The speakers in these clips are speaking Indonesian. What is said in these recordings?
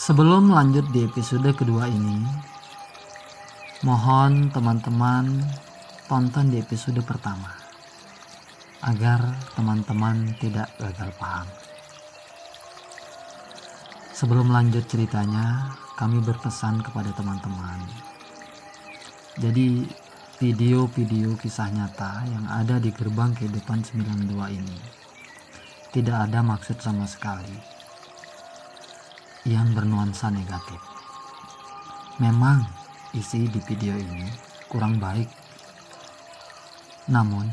Sebelum lanjut di episode kedua ini, mohon teman-teman tonton di episode pertama agar teman-teman tidak gagal paham. Sebelum lanjut ceritanya, kami berpesan kepada teman-teman. Jadi video-video kisah nyata yang ada di Gerbang Kehidupan 92 ini tidak ada maksud sama sekali yang bernuansa negatif. Memang isi di video ini kurang baik. Namun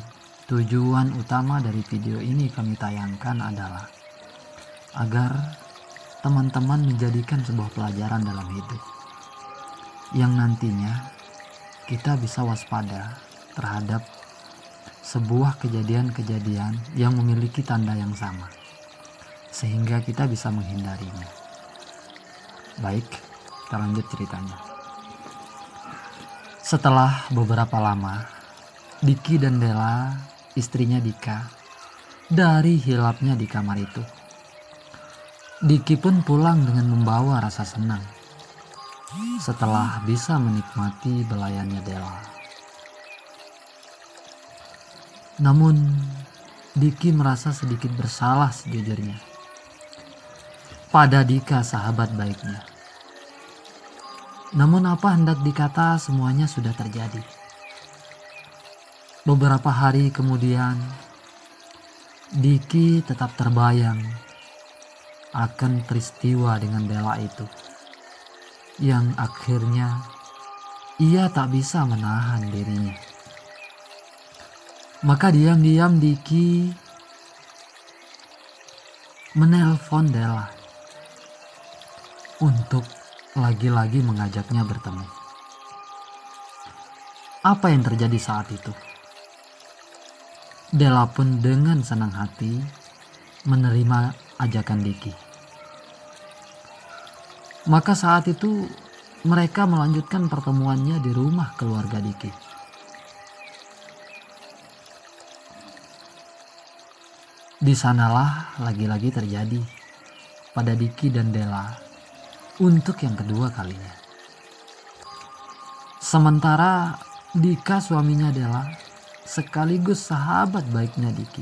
tujuan utama dari video ini kami tayangkan adalah agar teman-teman menjadikan sebuah pelajaran dalam hidup yang nantinya kita bisa waspada terhadap sebuah kejadian-kejadian yang memiliki tanda yang sama, sehingga kita bisa menghindarinya. Baik, kita lanjut ceritanya. Setelah beberapa lama, Diki dan Della, istrinya Dika, dari hilapnya di kamar itu. Diki pun pulang dengan membawa rasa senang setelah bisa menikmati belayannya Della. Namun, Diki merasa sedikit bersalah sejujurnya pada Dika, sahabat baiknya. Namun apa hendak dikata, semuanya sudah terjadi. Beberapa hari kemudian, Diki tetap terbayang akan peristiwa dengan Della itu, yang akhirnya ia tak bisa menahan dirinya. Maka diam-diam Diki menelpon Della untuk lagi-lagi mengajaknya bertemu. Apa yang terjadi saat itu? Della pun dengan senang hati menerima ajakan Diki. Maka saat itu mereka melanjutkan pertemuannya di rumah keluarga Diki. Di sanalah lagi-lagi terjadi pada Diki dan Della untuk yang kedua kalinya. Sementara Dika, suaminya Della, sekaligus sahabat baiknya Diki,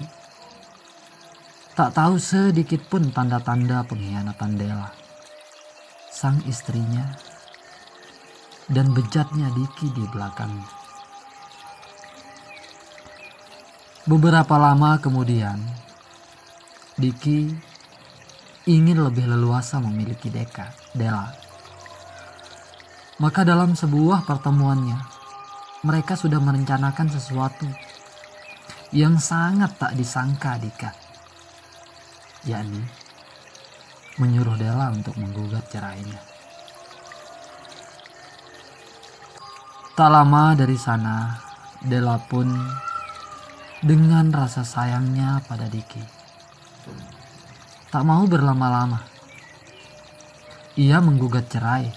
tak tahu sedikit pun tanda-tanda pengkhianatan Della, sang istrinya, dan bejatnya Diki di belakangnya. Beberapa lama kemudian, Diki ingin lebih leluasa memiliki Della. Maka dalam sebuah pertemuannya, mereka sudah merencanakan sesuatu yang sangat tak disangka Dika, yakni menyuruh Della untuk menggugat cerainya. Tak lama dari sana, Della pun dengan rasa sayangnya pada Diki tak mau berlama-lama. Ia menggugat cerai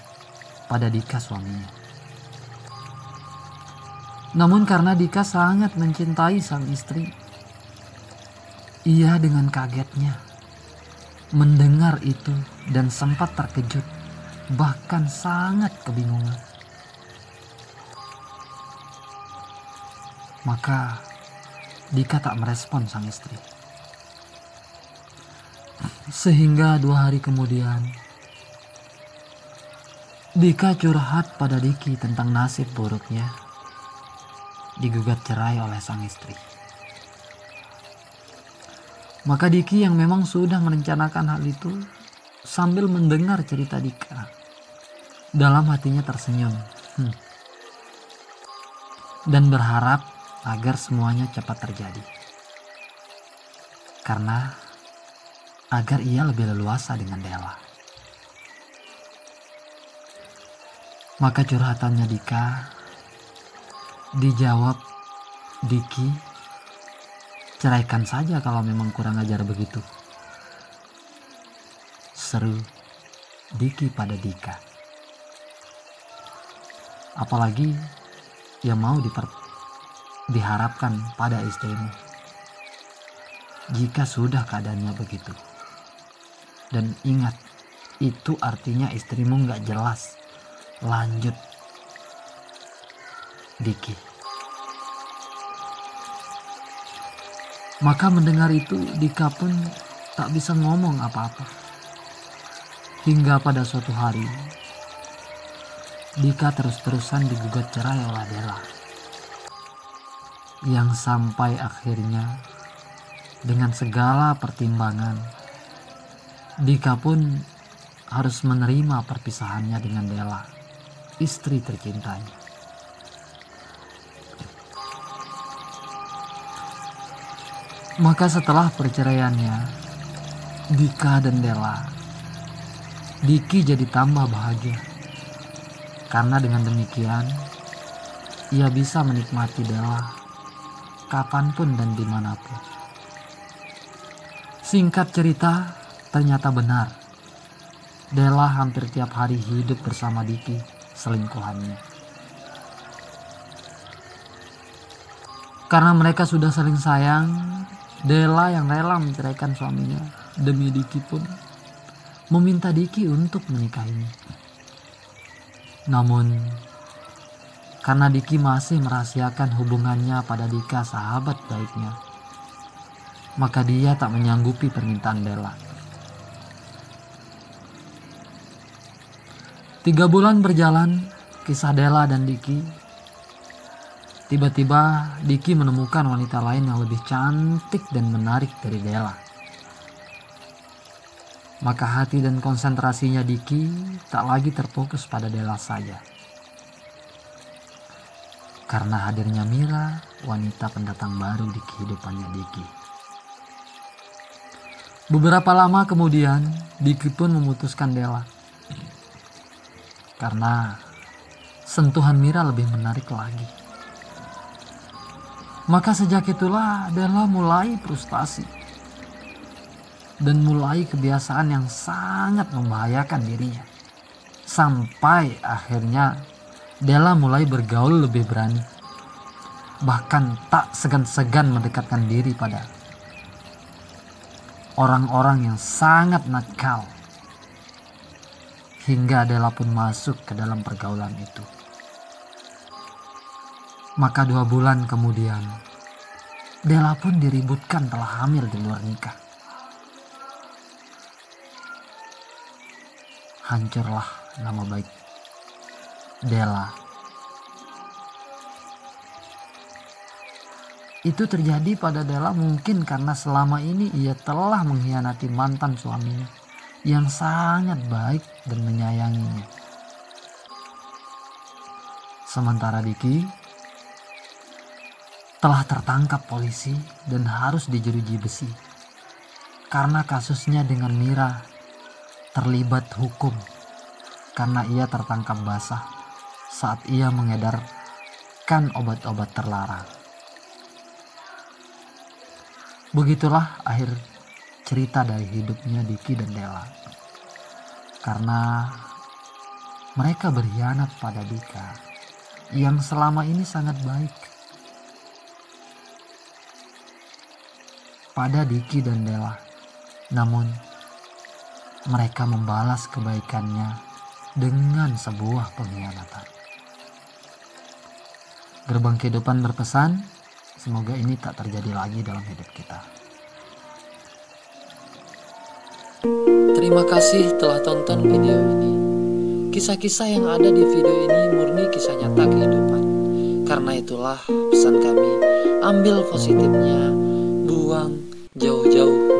pada Dika, suaminya. Namun karena Dika sangat mencintai sang istri, ia dengan kagetnya mendengar itu dan sempat terkejut, bahkan sangat kebingungan. Maka Dika tak merespon sang istri. Sehingga 2 hari kemudian, Dika curhat pada Diki tentang nasib buruknya digugat cerai oleh sang istri. Maka Diki yang memang sudah merencanakan hal itu, sambil mendengar cerita Dika, dalam hatinya tersenyum dan berharap agar semuanya cepat terjadi, karena agar ia lebih leluasa dengan Della. Maka curhatannya Dika dijawab Diki, ceraikan saja kalau memang kurang ajar begitu, seru Diki pada Dika. Apalagi yang mau diharapkan pada istrimu jika sudah keadaannya begitu. Dan ingat, Itu artinya istrimu nggak jelas. Lanjut, Diki. Maka mendengar itu, Dika pun tak bisa ngomong apa-apa. Hingga pada suatu hari, Dika terus-terusan digugat cerai oleh Della. Yang sampai akhirnya, dengan segala pertimbangan, Dika pun harus menerima perpisahannya dengan Della, istri tercintanya. Maka setelah perceraiannya, Dika dan Della, Diki jadi tambah bahagia. Karena dengan demikian, ia bisa menikmati Della kapanpun dan dimanapun. Singkat cerita, ternyata benar. Della hampir tiap hari hidup bersama Diki, selingkuhannya. Karena mereka sudah saling sayang, Della yang rela menceraikan suaminya demi Diki pun meminta Diki untuk menikahinya. Namun, karena Diki masih merahasiakan hubungannya pada Dika, sahabat baiknya, maka dia tak menyanggupi permintaan Della. 3 bulan berjalan, kisah Della dan Diki. Tiba-tiba Diki menemukan wanita lain yang lebih cantik dan menarik dari Della. Maka hati dan konsentrasinya Diki tak lagi terfokus pada Della saja. Karena hadirnya Mira, wanita pendatang baru di kehidupannya Diki. Beberapa lama kemudian, Diki pun memutuskan Della. Karena sentuhan Mira lebih menarik lagi. Maka sejak itulah Della mulai frustasi dan mulai kebiasaan yang sangat membahayakan dirinya. Sampai akhirnya Della mulai bergaul lebih berani. Bahkan tak segan-segan mendekatkan diri pada orang-orang yang sangat nakal. Hingga Della pun masuk ke dalam pergaulan itu. Maka 2 bulan kemudian, Della pun diributkan telah hamil di luar nikah. Hancurlah nama baik Della. Itu terjadi pada Della mungkin karena selama ini ia telah mengkhianati mantan suaminya yang sangat baik dan menyayanginya. Sementara Diki telah tertangkap polisi dan harus dijeruji besi karena kasusnya dengan Mira terlibat hukum karena ia tertangkap basah saat ia mengedarkan obat-obat terlarang. Begitulah akhir cerita dari hidupnya Diki dan Della. Karena mereka berkhianat pada Dika yang selama ini sangat baik. Pada Diki dan Della, namun mereka membalas kebaikannya dengan sebuah pengkhianatan. Gerbang Kehidupan berpesan, semoga ini tak terjadi lagi dalam hidup kita. Terima kasih telah tonton video ini. Kisah-kisah yang ada di video ini murni kisah nyata kehidupan. Karena itulah pesan kami, ambil positifnya, buang jauh-jauh